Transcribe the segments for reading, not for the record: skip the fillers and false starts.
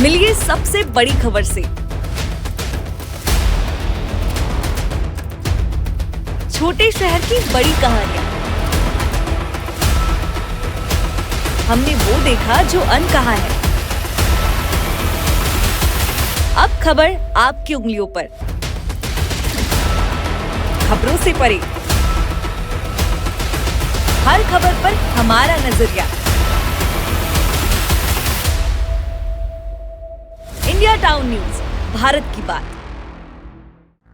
मिलिए सबसे बड़ी खबर से। छोटे शहर की बड़ी कहानियां। हमने वो देखा जो अनकहा है। अब खबर आपकी उंगलियों पर। खबरों से परे, हर खबर पर हमारा नजरिया। इंडिया टाउन न्यूज, भारत की बात।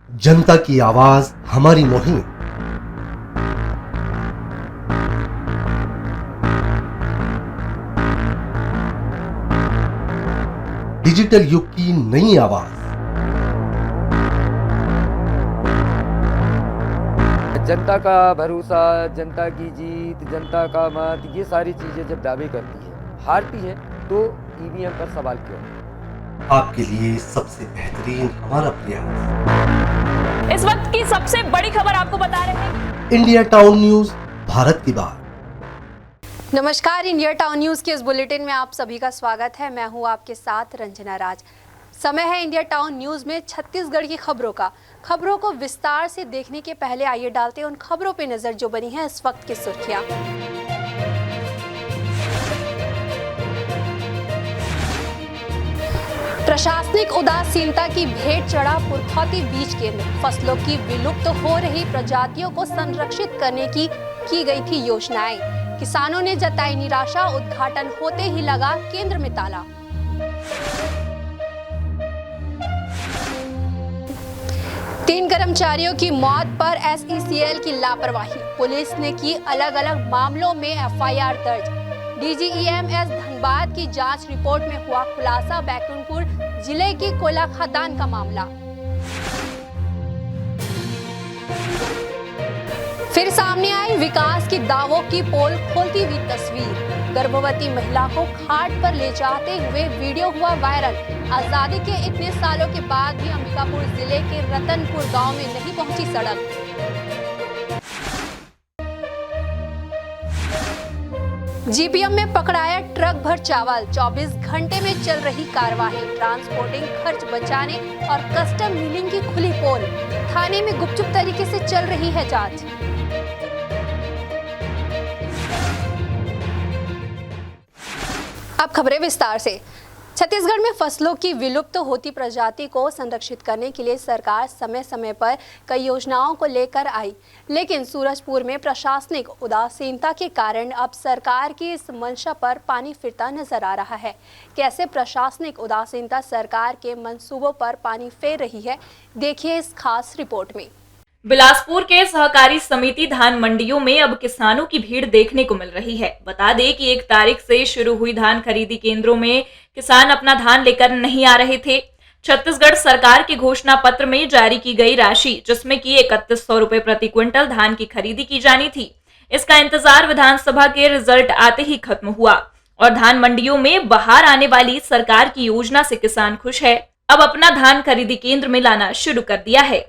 जनता की आवाज हमारी मुहिम। डिजिटल युग की नई आवाज। जनता का भरोसा, जनता की जीत, जनता का मत, ये सारी चीजें जब दावे करती है, हारती है, तो ईवीएम पर सवाल क्यों? आपके लिए सबसे बेहतरीन हमारा प्रयास। इस वक्त की सबसे बड़ी खबर आपको बता रहे हैं। इंडिया टाउन न्यूज, भारत की बात। नमस्कार, इंडिया टाउन न्यूज के इस बुलेटिन में आप सभी का स्वागत है। मैं हूं आपके साथ रंजना राज। समय है इंडिया टाउन न्यूज में छत्तीसगढ़ की खबरों का। खबरों को विस्तार से देखने के पहले आइए डालते हैं उन खबरों पे नजर जो बनी है इस वक्त की सुर्खियां। प्रशासनिक उदासीनता की भेंट चढ़ा पुरखौती बीज केंद्र। फसलों की विलुप्त हो रही प्रजातियों को संरक्षित करने की गई थी योजनाएं। किसानों ने जताई निराशा, उद्घाटन होते ही लगा केंद्र में ताला। तीन कर्मचारियों की मौत पर SECL की लापरवाही। पुलिस ने की अलग अलग मामलों में FIR दर्ज। DGEMS धनबाद की जांच रिपोर्ट में हुआ खुलासा। बैकुंठपुर जिले की कोयला खदान का मामला। फिर सामने आई विकास की दावों की पोल खोलती हुई तस्वीर। गर्भवती महिला को खाट पर ले जाते हुए वीडियो हुआ वायरल। आजादी के इतने सालों के बाद भी अंबिकापुर जिले के रतनपुर गांव में नहीं पहुंची सड़क। GPM में पकड़ाया ट्रक भर चावल। 24 घंटे में चल रही कार्रवाई। ट्रांसपोर्टिंग खर्च बचाने और कस्टम मिलिंग की खुली पोल। थाने में गुपचुप तरीके से चल रही है जांच। अब खबरें विस्तार से। छत्तीसगढ़ में फसलों की विलुप्त होती प्रजाति को संरक्षित करने के लिए सरकार समय समय पर कई योजनाओं को लेकर आई, लेकिन सूरजपुर में प्रशासनिक उदासीनता के कारण अब सरकार की इस मंशा पर पानी फिरता नजर आ रहा है। कैसे प्रशासनिक उदासीनता सरकार के मंसूबों पर पानी फेर रही है, देखिए इस खास रिपोर्ट में। बिलासपुर के सहकारी समिति धान मंडियों में अब किसानों की भीड़ देखने को मिल रही है। बता दें कि 1 तारीख से शुरू हुई धान खरीदी केंद्रों में किसान अपना धान लेकर नहीं आ रहे थे। छत्तीसगढ़ सरकार के घोषणा पत्र में जारी की गई राशि, जिसमें कि 3100 रुपए प्रति क्विंटल धान की खरीदी की जानी थी, इसका इंतजार विधानसभा के रिजल्ट आते ही खत्म हुआ और धान मंडियों में बाहर आने वाली सरकार की योजना से किसान खुश है। अब अपना धान खरीदी केंद्र में लाना शुरू कर दिया है।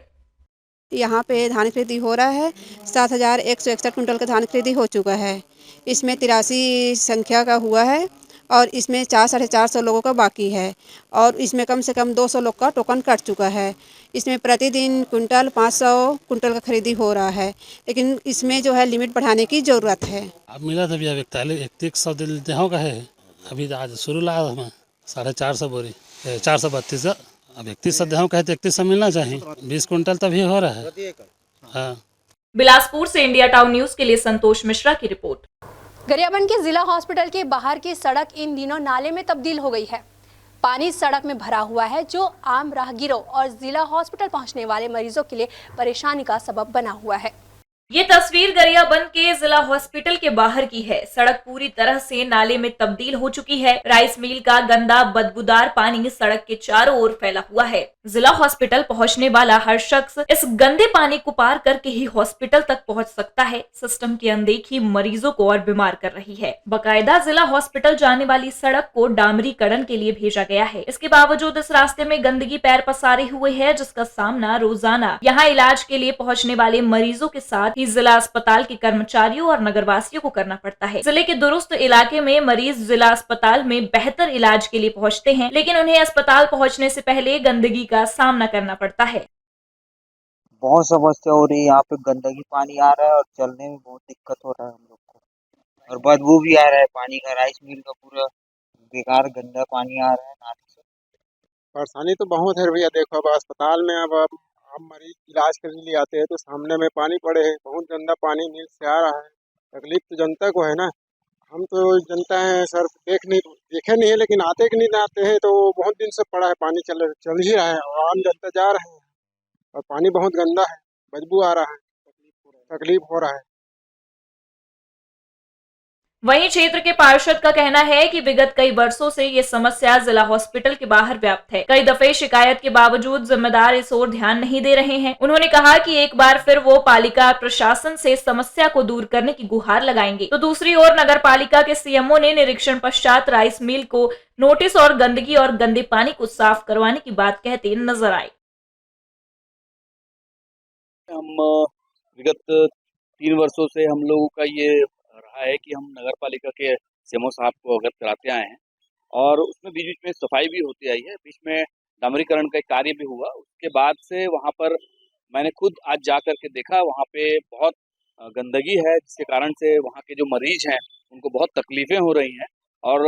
यहाँ पे धान खरीदी हो रहा है। 7161 कुंटल का धान खरीदी हो चुका है। इसमें 83 संख्या का हुआ है और इसमें 400-450 लोगों का बाकी है और इसमें कम से कम 200 लोग का टोकन कट चुका है। इसमें प्रतिदिन कुंटल 500 कुंटल का खरीदी हो रहा है, लेकिन इसमें जो है लिमिट बढ़ाने की ज़रूरत है। अब मिला था भैया 4100 देहों का है। अभी आज शुरू लगा हमें 450 बोरी 432 का। अब 3100 देहों का है तो 3100 मिलना चाहिए। 20 कुंटल तभी हो रहा है। हाँ। बिलासपुर से इंडिया टाउन न्यूज के लिए संतोष मिश्रा की रिपोर्ट। गरियाबंद के जिला हॉस्पिटल के बाहर की सड़क इन दिनों नाले में तब्दील हो गई है। पानी सड़क में भरा हुआ है, जो आम राहगीरों और जिला हॉस्पिटल पहुंचने वाले मरीजों के लिए परेशानी का सबब बना हुआ है। ये तस्वीर गरियाबंद के जिला हॉस्पिटल के बाहर की है। सड़क पूरी तरह से नाले में तब्दील हो चुकी है। राइस मिल का गंदा बदबूदार पानी सड़क के चारों ओर फैला हुआ है। जिला हॉस्पिटल पहुंचने वाला हर शख्स इस गंदे पानी को पार करके ही हॉस्पिटल तक पहुंच सकता है। सिस्टम की अनदेखी मरीजों को और बीमार कर रही है। बाकायदा जिला हॉस्पिटल जाने वाली सड़क को डामरीकरण के लिए भेजा गया है। इसके बावजूद इस रास्ते में गंदगी पैर पसारे हुए है, जिसका सामना रोजाना यहाँ इलाज के लिए पहुँचने वाले मरीजों के साथ ही जिला अस्पताल के कर्मचारियों और नगरवासियों को करना पड़ता है। जिले के दुरुस्त इलाके में मरीज जिला अस्पताल में बेहतर इलाज के लिए पहुंचते हैं, लेकिन उन्हें अस्पताल पहुंचने से पहले गंदगी का सामना करना पड़ता है। बहुत समस्या हो रही है, यहाँ पे गंदगी पानी आ रहा है और चलने में बहुत दिक्कत हो रहा है हम लोग को, और बदबू भी आ रहा है पानी का। राइस मिल का पूरा बेकार गंदा पानी आ रहा है नाले से। परेशानी तो बहुत है भैया। देखो अब अस्पताल में अब मरीज इलाज करने लिए आते हैं तो सामने में पानी पड़े है, बहुत गंदा पानी नील से आ रहा है। तकलीफ तो जनता को है ना, हम तो जनता है सर, देखे नहीं है, लेकिन आते कि नहीं आते हैं तो बहुत दिन से पड़ा है पानी, चल ही रहा है और आम जनता जा रहे हैं और पानी बहुत गंदा है, बदबू आ रहा है, तकलीफ हो रहा है। वहीं क्षेत्र के पार्षद का कहना है कि विगत कई वर्षों से ये समस्या जिला हॉस्पिटल के बाहर व्याप्त है। कई दफे शिकायत के बावजूद जिम्मेदार इस ओर ध्यान नहीं दे रहे हैं। उन्होंने कहा कि एक बार फिर वो पालिका प्रशासन से समस्या को दूर करने की गुहार लगाएंगे। तो दूसरी ओर नगर पालिका के सीएमओ ने निरीक्षण पश्चात राइस मिल को नोटिस और गंदगी और गंदे पानी को साफ करवाने की बात कहते नजर आए। हम विगत 3 वर्षों से हम लोगों का ये रहा है कि हम नगर पालिका के सीएमओ साहब को अवगत कराते आए हैं और उसमें बीच बीच में सफाई भी होती आई है। बीच में डामरीकरण का एक कार्य भी हुआ। उसके बाद से वहाँ पर मैंने खुद आज जा कर के देखा, वहाँ पे बहुत गंदगी है, जिसके कारण से वहाँ के जो मरीज हैं उनको बहुत तकलीफें हो रही हैं और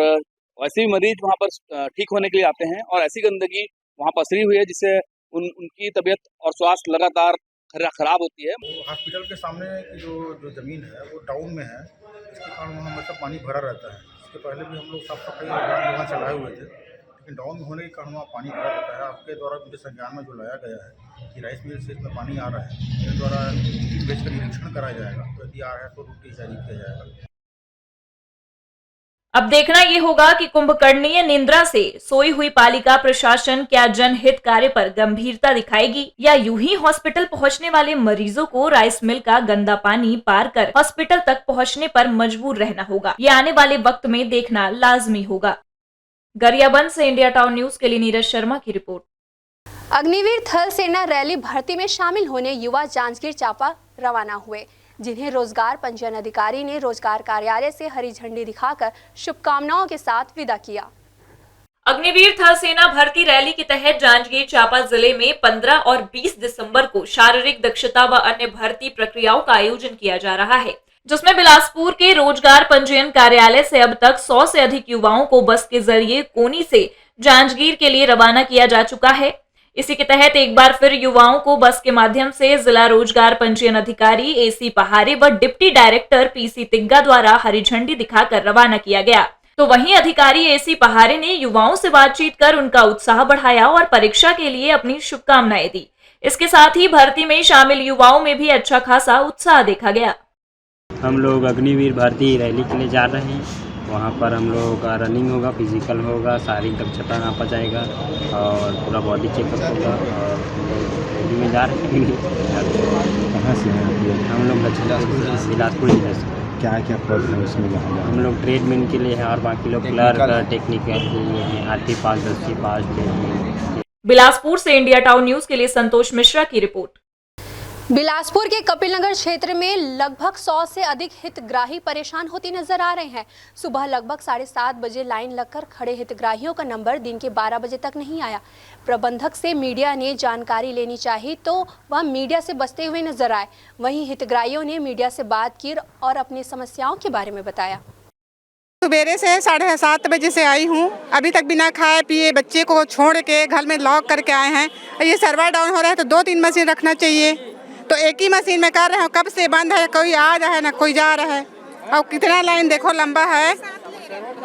वैसे भी मरीज वहाँ पर ठीक होने के लिए आते हैं और ऐसी गंदगी वहाँ पसरी हुई है जिससे उनकी तबीयत और स्वास्थ्य लगातार खराब होती है। हॉस्पिटल के सामने की जो ज़मीन है वो टाउन में है, इसके कारण वहाँ हमेशा पानी भरा रहता है। इसके पहले भी हम लोग साफ सफाई अभियान वहाँ चलाए हुए थे, लेकिन टाउन में होने के कारण वहाँ पानी भरा रहता है। आपके द्वारा मुझे संज्ञान में जो लाया गया है कि राइस मिल से इसमें पानी आ रहा है, मेरे द्वारा भेजकर निरीक्षण कराया जाएगा, तो यदि आ रहा है तो नोटिस जारी किया जाएगा। अब देखना ये होगा कि कुंभकर्णीय निंद्रा से सोई हुई पालिका प्रशासन क्या जनहित कार्य पर गंभीरता दिखाएगी या यूं ही हॉस्पिटल पहुंचने वाले मरीजों को राइस मिल का गंदा पानी पार कर हॉस्पिटल तक पहुंचने पर मजबूर रहना होगा। ये आने वाले वक्त में देखना लाजमी होगा। गरियाबंद से इंडिया टाउन न्यूज के लिए नीरज शर्मा की रिपोर्ट। अग्निवीर थल सेना रैली भर्ती में शामिल होने युवा जांजगीर चांपा रवाना हुए, जिन्हें रोजगार पंजीयन अधिकारी ने रोजगार कार्यालय से हरी झंडी दिखाकर शुभकामनाओं के साथ विदा किया। अग्निवीर थल सेना भर्ती रैली के तहत जांजगीर चांपा जिले में 15 और 20 दिसंबर को शारीरिक दक्षता व अन्य भर्ती प्रक्रियाओं का आयोजन किया जा रहा है, जिसमें बिलासपुर के रोजगार पंजीयन कार्यालय से अब तक 100 से अधिक युवाओं को बस के जरिए कोनी से जांजगीर के लिए रवाना किया जा चुका है। इसी के तहत एक बार फिर युवाओं को बस के माध्यम से जिला रोजगार पंजीयन अधिकारी एसी पहारे व डिप्टी डायरेक्टर पीसी तिग्गा द्वारा हरी झंडी दिखाकर रवाना किया गया। तो वहीं अधिकारी एसी पहारे ने युवाओं से बातचीत कर उनका उत्साह बढ़ाया और परीक्षा के लिए अपनी शुभकामनाएं दी। इसके साथ ही भर्ती में शामिल युवाओं में भी अच्छा खासा उत्साह देखा गया। हम लोग अग्निवीर भर्ती रैली के लिए जा रहे हैं। वहाँ पर हम लोगों का रनिंग होगा, फिजिकल होगा, शारीरिक दक्षता नापा जाएगा और पूरा बॉडी चेकअप होगा और रैली में जा रहे हैं। कहाँ से हैं? हम लोग बिलासपुर जिले से। क्या क्या पद है उसमें? हम लोग ट्रेडमैन के लिए है और बाकी लोग क्लर्क, टेक्निकल के लिए हैं, 8वीं पास, 10वीं पास। बिलासपुर से इंडिया टाउन न्यूज के लिए संतोष मिश्रा की रिपोर्ट। बिलासपुर के कपिल नगर क्षेत्र में लगभग 100 से अधिक हितग्राही परेशान होते नजर आ रहे हैं। सुबह लगभग 7:30 बजे लाइन लगकर खड़े हितग्राहियों का नंबर दिन के 12 बजे तक नहीं आया। प्रबंधक से मीडिया ने जानकारी लेनी चाहिए तो वह मीडिया से बचते हुए नजर आए। वहीं हितग्राहियों ने मीडिया से बात की और अपनी समस्याओं के बारे में बताया। सुबेरे से 7:30 बजे से आई हूँ, अभी तक बिना खाए पिए बच्चे को छोड़ के घर में लॉक करके आए हैं। ये सर्वर डाउन हो रहा है तो 2-3 मशीन रखना चाहिए, तो एक ही मशीन में कर रहे हो। कब से बंद है, कोई आ रहा है ना कोई जा रहा है, और कितना लाइन देखो लंबा है।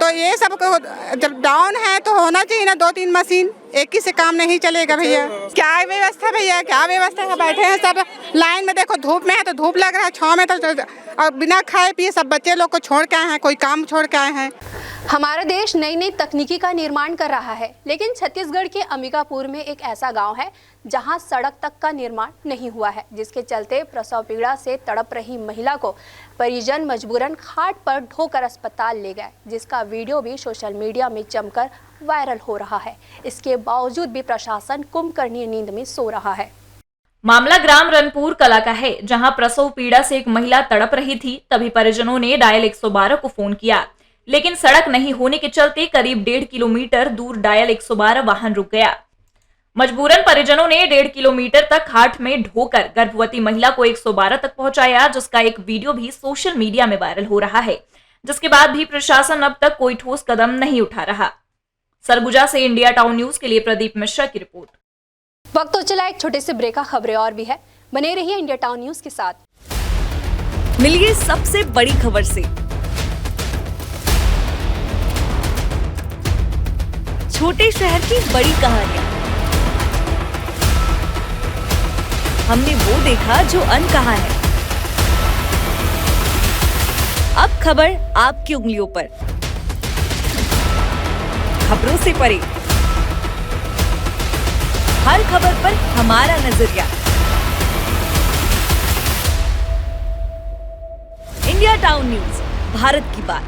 तो ये सब जब डाउन है तो होना चाहिए ना 2-3 मशीन, एक ही से काम नहीं चलेगा भैया। क्या व्यवस्था भैया, क्या व्यवस्था है? बैठे हैं सब लाइन में, देखो धूप में है तो धूप लग रहा है, छाँव में तो, और बिना खाए पिए सब बच्चे लोग को छोड़ के आए हैं, कोई काम छोड़ के आए हैं। हमारा देश नई नई तकनीकी का निर्माण कर रहा है, लेकिन छत्तीसगढ़ के अंबिकापुर में एक ऐसा गांव है जहां सड़क तक का निर्माण नहीं हुआ है, जिसके चलते प्रसव पीड़ा से तड़प रही महिला को परिजन मजबूरन खाट पर ढोकर अस्पताल ले गए, जिसका वीडियो भी सोशल मीडिया में जमकर वायरल हो रहा है। इसके बावजूद भी प्रशासन कुंभकर्णीय नींद में सो रहा है। मामला ग्राम रनपुर कला का है, जहां प्रसव पीड़ा से एक महिला तड़प रही थी। तभी परिजनों ने डायल 112 को फोन किया, लेकिन सड़क नहीं होने के चलते करीब 1.5 किलोमीटर दूर डायल 112 वाहन रुक गया। मजबूरन परिजनों ने 1.5 किलोमीटर तक खाट में ढोकर गर्भवती महिला को 112 तक पहुंचाया, जिसका एक वीडियो भी सोशल मीडिया में वायरल हो रहा है, जिसके बाद भी प्रशासन अब तक कोई ठोस कदम नहीं उठा रहा। सरगुजा से इंडिया टाउन न्यूज के लिए प्रदीप मिश्रा की रिपोर्ट। वक्त तो चला एक छोटे से ब्रेक का, खबरें और भी है, बने रहिए इंडिया टाउन न्यूज के साथ। मिलिए सबसे बड़ी खबर से, छोटे शहर की बड़ी कहानियां। हमने वो देखा जो अनकहा है। अब खबर आपकी उंगलियों पर, खबरों से परे, हर खबर पर हमारा नजरिया। इंडिया टाउन न्यूज, भारत की बात।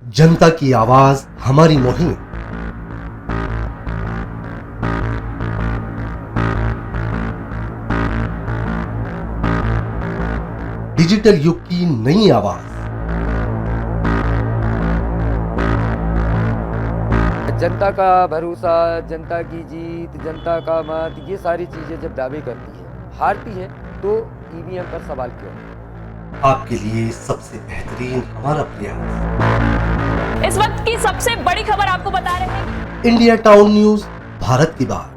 जनता की आवाज हमारी मुहिम। डिजिटल युग की नई आवाज। जनता का भरोसा, जनता की जीत, जनता का मत, ये सारी चीजें जब दावे करती है, हारती है, तो ईवीएम पर सवाल क्यों? आपके लिए सबसे बेहतरीन हमारा प्रयास। इस वक्त की सबसे बड़ी खबर आपको बता रहे हैं। इंडिया टाउन न्यूज, भारत की बात।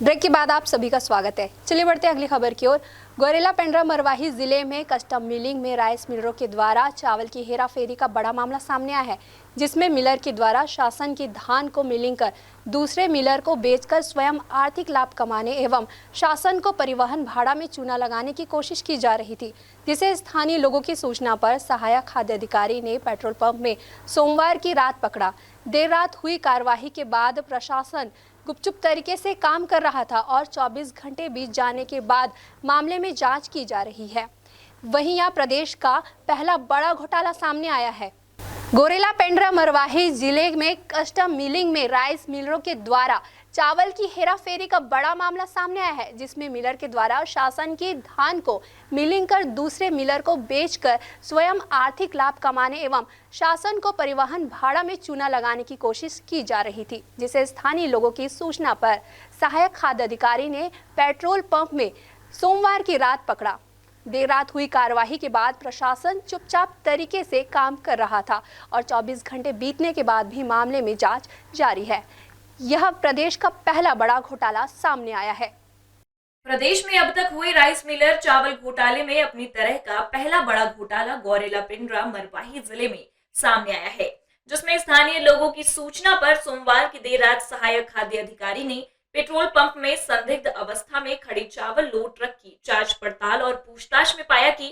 ब्रेक के बाद आप सभी का स्वागत है। चलिए बढ़ते हैं अगली खबर की ओर। गौरेला पेंड्रा मरवाही जिले में कस्टम मिलिंग में राइस मिलरों के द्वारा चावल की हेराफेरी का बड़ा मामला सामने आया है, जिसमें मिलर के द्वारा शासन की धान को मिलिंग कर दूसरे मिलर को बेचकर स्वयं आर्थिक लाभ कमाने एवं शासन को परिवहन भाड़ा में चूना लगाने की कोशिश की जा रही थी, जिसे स्थानीय लोगों की सूचना पर सहायक खाद्य अधिकारी ने पेट्रोल पंप में सोमवार की रात पकड़ा। देर रात हुई कार्यवाही के बाद प्रशासन गुपचुप तरीके से काम कर रहा था और 24 घंटे बीत जाने के बाद मामले में जांच की जा रही है। वहीं यह प्रदेश का पहला बड़ा घोटाला सामने आया है। गौरेला पेंड्रा मरवाही जिले में कस्टम मिलिंग में राइस मिलरों के द्वारा चावल की हेराफेरी का बड़ा मामला सामने आया है, जिसमें मिलर के द्वारा शासन की धान को मिलिंग कर दूसरे मिलर को बेचकर स्वयं आर्थिक लाभ कमाने एवं शासन को परिवहन भाड़ा में चूना लगाने की कोशिश की जा रही थी, जिसे स्थानीय लोगों की सूचना पर सहायक खाद्य अधिकारी ने पेट्रोल पंप में सोमवार की रात पकड़ा। देर रात हुई कार्यवाही के बाद प्रशासन चुपचाप तरीके से काम कर रहा था और 24 घंटे बीतने के बाद भी मामले में जांच जारी है। यह प्रदेश का पहला बड़ा घोटाला सामने आया है। प्रदेश में अब तक हुए राइस मिलर चावल घोटाले में अपनी तरह का पहला बड़ा घोटाला गौरेला पेंड्रा मरवाही जिले में सामने आया है, जिसमें स्थानीय लोगों की सूचना पर सोमवार की देर रात सहायक खाद्य अधिकारी ने पेट्रोल पंप में संदिग्ध अवस्था में खड़ी चावल लोड ट्रक की जांच पड़ताल और पूछताछ में पाया कि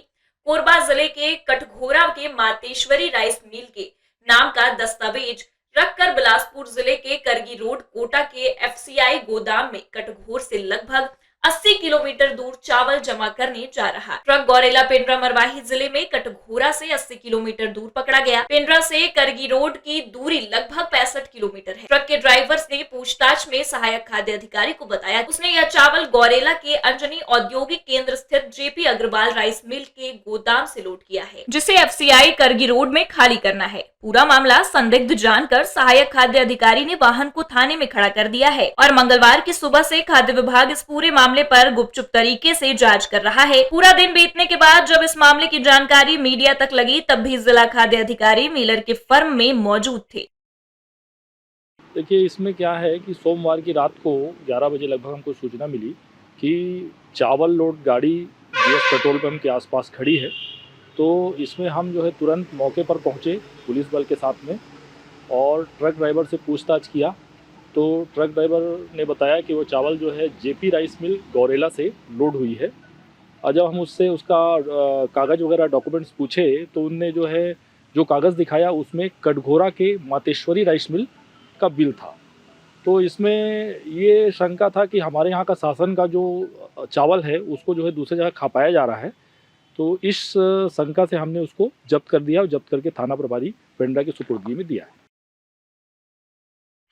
कोरबा जिले के कटघोरा के मातेश्वरी राइस मिल के नाम का दस्तावेज रखकर बिलासपुर जिले के करगी रोड कोटा के एफसीआई गोदाम में कटघोर से लगभग 80 किलोमीटर दूर चावल जमा करने जा रहा। ट्रक गौरेला पेंड्रा मरवाही जिले में कटघोरा से 80 किलोमीटर दूर पकड़ा गया। पेंड्रा से करगी रोड की दूरी लगभग 65 किलोमीटर है। ट्रक के ड्राइवर ने पूछताछ में सहायक खाद्य अधिकारी को बताया उसने यह चावल गौरेला के अंजनी औद्योगिक केंद्र स्थित जेपी अग्रवाल राइस मिल के गोदाम से लोड किया है, जिसे एफसीआई करगी रोड में खाली करना है। पूरा मामला संदिग्ध जानकर सहायक खाद्य अधिकारी ने वाहन को थाने में खड़ा कर दिया है और मंगलवार की सुबह से खाद्य विभाग इस पूरे मामले पर गुपचुप तरीके से जांच कर रहा है। पूरा दिन बीतने के बाद जब इस मामले की जानकारी मीडिया तक लगी, तब भी जिला खाद्य अधिकारी मिलर के फर्म में मौजूद थे। देखिए, इसमें क्या है कि सोमवार की रात को 11 बजे लगभग हमको सूचना मिली कि चावल लोड गाड़ी जीएस पेट्रोल पंप के आसपास खड़ी है। तो इसमें हम जो है तुरंत मौके पर पहुंचे पुलिस बल के साथ में और ट्रक ड्राइवर से पूछताछ किया। तो ट्रक ड्राइवर ने बताया कि वो चावल जो है जेपी राइस मिल गौरेला से लोड हुई है। और जब हम उससे उसका कागज़ वगैरह डॉक्यूमेंट्स पूछे तो उनने जो कागज़ दिखाया उसमें कटघोरा के मातेश्वरी राइस मिल का बिल था। तो इसमें ये शंका था कि हमारे यहाँ का शासन का जो चावल है उसको जो है दूसरी जगह खपाया जा रहा है। तो इस शंका से हमने उसको जब्त कर दिया और जब्त करके थाना प्रभारी पेंड्रा की सुपुर्दगी में दिया है।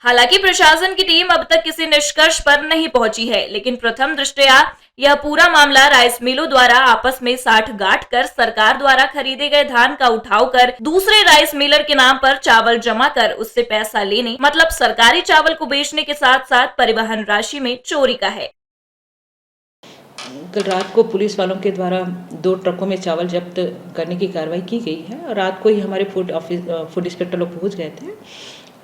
हालांकि प्रशासन की टीम अब तक किसी निष्कर्ष पर नहीं पहुंची है, लेकिन प्रथम दृष्टया यह पूरा मामला राइस मिलों द्वारा आपस में साठ गांठ कर सरकार द्वारा खरीदे गए धान का उठाव कर दूसरे राइस मिलर के नाम पर चावल जमा कर उससे पैसा लेने, मतलब सरकारी चावल को बेचने के साथ साथ परिवहन राशि में चोरी का है। कल रात को पुलिस वालों के द्वारा 2 ट्रकों में चावल जब्त करने की कार्रवाई की गई है और रात को ही हमारे फूड इंस्पेक्टर लोग पहुंच गए थे।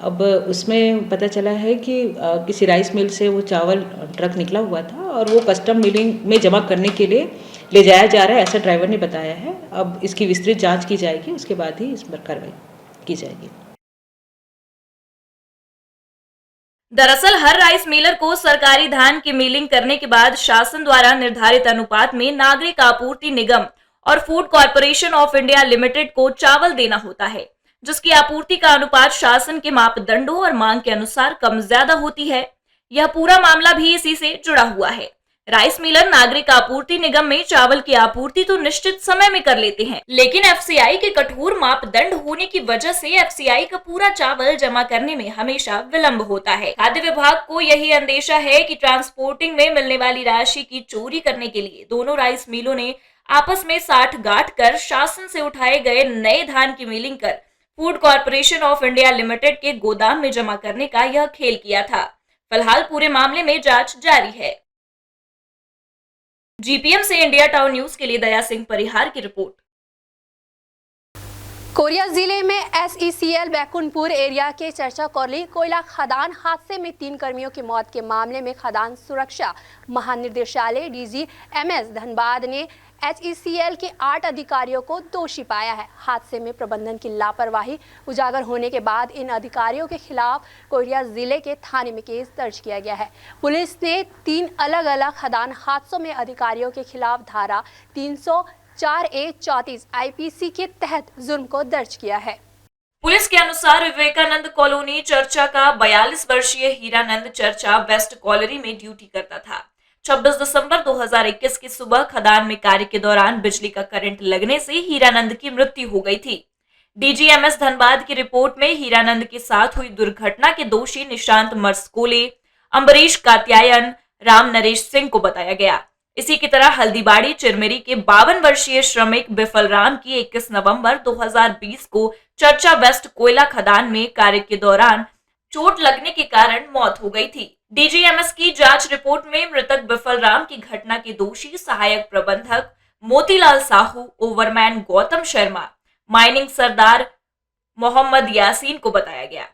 अब उसमें पता चला है कि किसी राइस मिल से वो चावल ट्रक निकला हुआ था और वो कस्टम मिलिंग में जमा करने के लिए ले जाया जा रहा है, ऐसा ड्राइवर ने बताया है। अब इसकी विस्तृत जांच की जाएगी, उसके बाद ही इस पर कार्रवाई की जाएगी। दरअसल हर राइस मिलर को सरकारी धान की मिलिंग करने के बाद शासन द्वारा निर्धारित अनुपात में नागरिक आपूर्ति निगम और food corporation of India limited को चावल देना होता है, जिसकी आपूर्ति का अनुपात शासन के मापदंडों और मांग के अनुसार कम ज्यादा होती है। यह पूरा मामला भी इसी से जुड़ा हुआ है। राइस मिलर नागरिक आपूर्ति निगम में चावल की आपूर्ति तो निश्चित समय में कर लेते हैं, लेकिन एफसीआई के कठोर मापदंड होने की वजह से एफसीआई का पूरा चावल जमा करने में हमेशा विलंब होता है। खाद्य विभाग को यही अंदेशा है कि ट्रांसपोर्टिंग में मिलने वाली राशि की चोरी करने के लिए दोनों राइस मिलों ने आपस में साठ गांठ कर शासन से उठाए गए नए धान की मिलिंग कर food corporation of India limited के गोदाम में जमा करने का यह खेल किया था। फिलहाल पूरे मामले में जांच जारी है। जीपीएम से इंडिया टाउन न्यूज के लिए दया सिंह परिहार की रिपोर्ट। कोरिया जिले में एसईसीएल बैकुंठपुर एरिया के चर्चा कौली कोयला खदान हादसे में 3 कर्मियों की मौत के मामले में खदान सुरक्षा महानिदेशालय डीजीएमएस धनबाद ने एचईसीएल के 8 अधिकारियों को दोषी पाया है। हादसे में प्रबंधन की लापरवाही उजागर होने के बाद इन अधिकारियों के खिलाफ कोरिया जिले के थाने में केस दर्ज किया गया है। पुलिस ने 3 अलग अलग खदान हादसों में अधिकारियों के खिलाफ धारा 304A34 आईपीसी के तहत जुर्म को दर्ज किया है। पुलिस के अनुसार विवेकानंद कॉलोनी चर्चा का 42 वर्षीय हीरानंद चर्चा वेस्ट कॉलोनी में ड्यूटी करता था। 26 दिसंबर 2021 की सुबह खदान में कार्य के दौरान बिजली का करंट लगने से हीरानंद की मृत्यु हो गई थी। डीजीएमएस धनबाद की रिपोर्ट में हीरानंद के साथ हुई दुर्घटना के दोषी निशांत मर्सकोले, अम्बरीश कात्यायन, राम नरेश सिंह को बताया गया। इसी की तरह हल्दीबाड़ी चिरमिरी के 52 वर्षीय श्रमिक बिफल राम की 21 नवंबर 2020 को चर्चा वेस्ट कोयला खदान में कार्य के दौरान चोट लगने के कारण मौत हो गई थी। डीजीएमएस की जांच रिपोर्ट में मृतक बिफल राम की घटना के दोषी सहायक प्रबंधक मोतीलाल साहू, ओवरमैन गौतम शर्मा, माइनिंग सरदार मोहम्मद यासीन को बताया गया।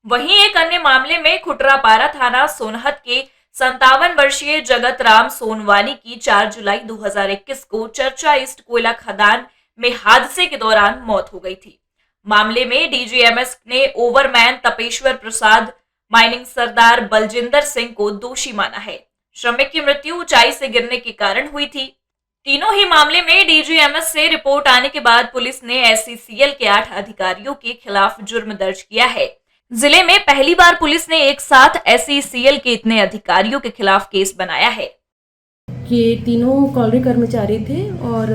वहीं एक अन्य मामले में खुटरापारा थाना सोनहत के 57 वर्षीय जगत राम सोनवानी की 4 जुलाई 2021 को चर्चा ईस्ट कोयला खदान में हादसे के दौरान मौत हो गई थी। मामले में डीजीएमएस ने ओवरमैन तपेश्वर प्रसाद, माइनिंग सरदार बलजिंदर सिंह को दोषी माना है। श्रमिक की मृत्यु ऊंचाई से गिरने के कारण हुई थी। तीनों ही मामले में डीजीएमएस से रिपोर्ट आने के बाद पुलिस ने एसईसीएल के 8 अधिकारियों के खिलाफ जुर्म दर्ज किया है। जिले में पहली बार पुलिस ने एक साथ एसईसीएल के इतने अधिकारियों के खिलाफ केस बनाया है। ये तीनों कॉलोनी कर्मचारी थे और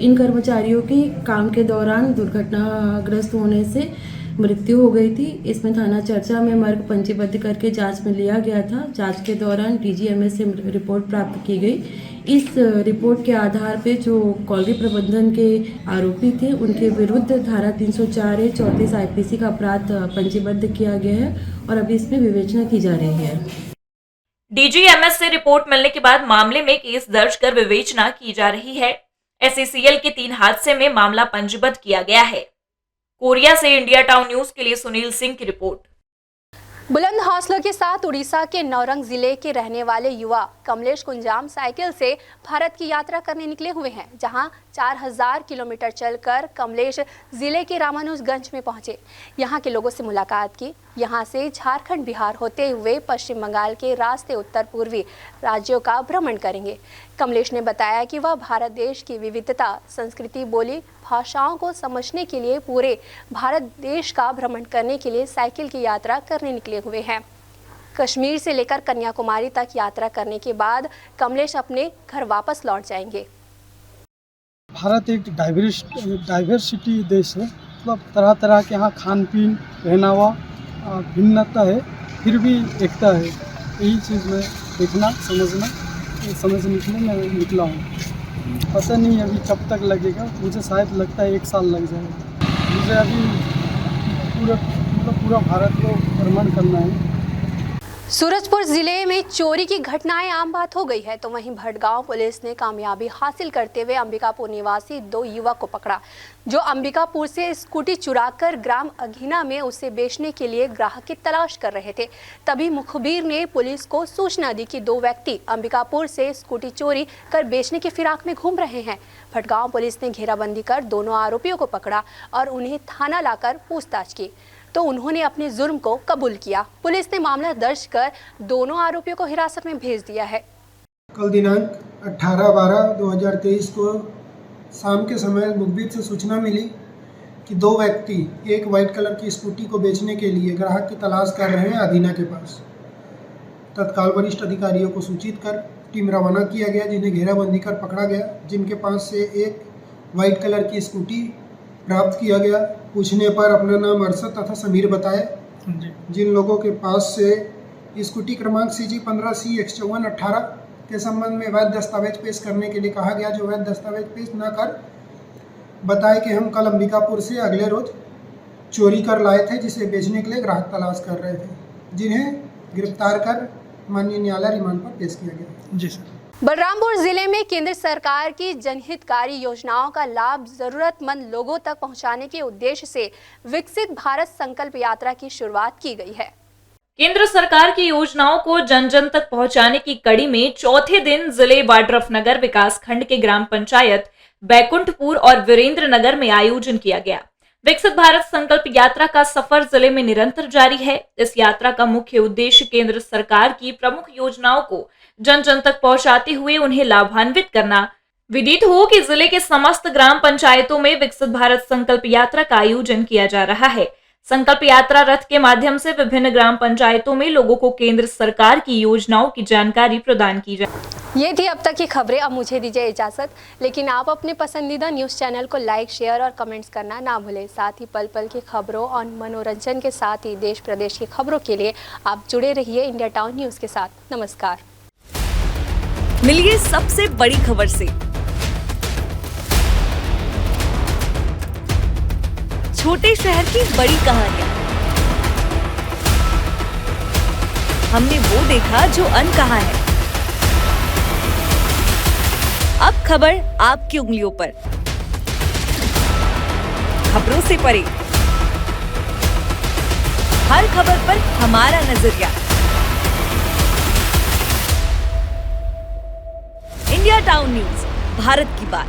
इन कर्मचारियों की काम के दौरान दुर्घटनाग्रस्त होने से मृत्यु हो गई थी। इसमें थाना चर्चा में मर्ग पंजीबद्ध करके जांच में लिया गया था। जांच के दौरान डीजीएमएस से रिपोर्ट प्राप्त की गई। इस रिपोर्ट के आधार पे जो कॉलोनी प्रबंधन के आरोपी थे उनके विरुद्ध धारा 304A34 आईपीसी का अपराध पंजीबद्ध किया गया है और अभी इसमें विवेचना की जा रही है। डीजीएमएस से रिपोर्ट मिलने के बाद मामले में केस दर्ज कर विवेचना की जा रही है। एसईसीएल के 3 हादसे में मामला पंजीबद्ध किया गया है। कोरिया से इंडिया टाउन न्यूज के लिए सुनील सिंह की रिपोर्ट। बुलंद हौसलों के साथ उड़ीसा के नौरंग जिले के रहने वाले युवा कमलेश कुंजाम साइकिल से भारत की यात्रा करने निकले हुए हैं, जहां 4000 किलोमीटर चलकर कमलेश जिले के रामानुजगंज में पहुंचे। यहां के लोगों से मुलाकात की। यहां से झारखंड, बिहार होते हुए पश्चिम बंगाल के रास्ते उत्तर पूर्वी राज्यों का भ्रमण करेंगे। कमलेश ने बताया कि वह भारत देश की विविधता, संस्कृति, बोली, भाषाओं को समझने के लिए पूरे भारत देश का भ्रमण करने के लिए साइकिल की यात्रा करने निकले हुए हैं। कश्मीर से लेकर कन्याकुमारी तक यात्रा करने के बाद कमलेश अपने घर वापस लौट जाएंगे। भारत एक डाइवर्सिटी देश है, मतलब तरह तरह के यहाँ खान पीन, पहनावा भिन्नता है। फिर भी एकता है। यही चीज़ में देखना समझने के लिए मैं निकला हूँ। पता नहीं अभी कब तक लगेगा, मुझे शायद लगता है 1 साल लग जाएगा। मुझे अभी पूरा भारत को भ्रमण करना है। सूरजपुर जिले में चोरी की घटनाएं आम बात हो गई है, तो वहीं भटगांव पुलिस ने कामयाबी हासिल करते हुए अंबिकापुर निवासी 2 युवक को पकड़ा, जो अंबिकापुर से स्कूटी चुराकर ग्राम अघीना में उसे बेचने के लिए ग्राहक की तलाश कर रहे थे। तभी मुखबिर ने पुलिस को सूचना दी कि 2 व्यक्ति अंबिकापुर से स्कूटी चोरी कर बेचने की फिराक में घूम रहे हैं। भटगांव पुलिस ने घेराबंदी कर दोनों आरोपियों को पकड़ा और उन्हें थाना लाकर पूछताछ की, तो उन्होंने अपने जुर्म को कबूल किया। पुलिस ने मामला दर्ज कर दोनों आरोपियों को हिरासत में भेज दिया है। कल दिनांक 18/12/2023 को शाम के समय मुखबिर से सूचना मिली कि 2 व्यक्ति एक वाइट कलर की स्कूटी को बेचने के लिए ग्राहक की तलाश कर रहे हैं अधीना के पास। तत्काल वरिष्ठ अधिकारियों को सूचित कर टीम रवाना किया गया, जिन्हें घेराबंदी कर पकड़ा गया, जिनके पास से एक वाइट कलर की स्कूटी प्राप्त किया गया। पूछने पर अपना नाम अरशद तथा समीर बताए। जिन लोगों के पास से स्कूटी क्रमांक CG 15C15418 के संबंध में वैध दस्तावेज पेश करने के लिए कहा गया, जो वैध दस्तावेज पेश न कर बताए कि हम कल अंबिकापुर से अगले रोज चोरी कर लाए थे, जिसे बेचने के लिए ग्राहक तलाश कर रहे थे, जिन्हें गिरफ्तार कर माननीय न्यायालय रिमांड पर पेश किया गया। जी सर। बलरामपुर जिले में केंद्र सरकार की जनहितकारी योजनाओं का लाभ जरूरतमंद लोगों तक पहुंचाने के उद्देश्य से विकसित भारत संकल्प यात्रा की शुरुआत की गई है। केंद्र सरकार की योजनाओं को जन जन तक पहुंचाने की कड़ी में चौथे दिन जिले वाड्रफनगर विकास खंड के ग्राम पंचायत बैकुंठपुर और वीरेंद्र नगर में आयोजन किया गया। विकसित भारत संकल्प यात्रा का सफर जिले में निरंतर जारी है। इस यात्रा का मुख्य उद्देश्य केंद्र सरकार की प्रमुख योजनाओं को जन जन तक पहुंचाते हुए उन्हें लाभान्वित करना। विदित हो कि जिले के समस्त ग्राम पंचायतों में विकसित भारत संकल्प यात्रा का आयोजन किया जा रहा है। संकल्प यात्रा रथ के माध्यम से विभिन्न ग्राम पंचायतों में लोगों को केंद्र सरकार की योजनाओं की जानकारी प्रदान की जाए। ये थी अब तक की खबरें। अब मुझे दीजिए इजाजत, लेकिन आप अपने पसंदीदा न्यूज चैनल को लाइक, शेयर और कमेंट्स करना ना भूलें। साथ ही पल पल की खबरों और मनोरंजन के साथ ही देश प्रदेश की खबरों के लिए आप जुड़े रहिए इंडिया टाउन न्यूज के साथ। नमस्कार। मिलिए सबसे बड़ी खबर से। छोटे शहर की बड़ी कहानियां। हमने वो देखा जो अनकहा है। अब खबर आपकी उंगलियों पर। खबरों से परे, हर खबर पर हमारा नजरिया। इंडिया टाउन न्यूज, भारत की बात।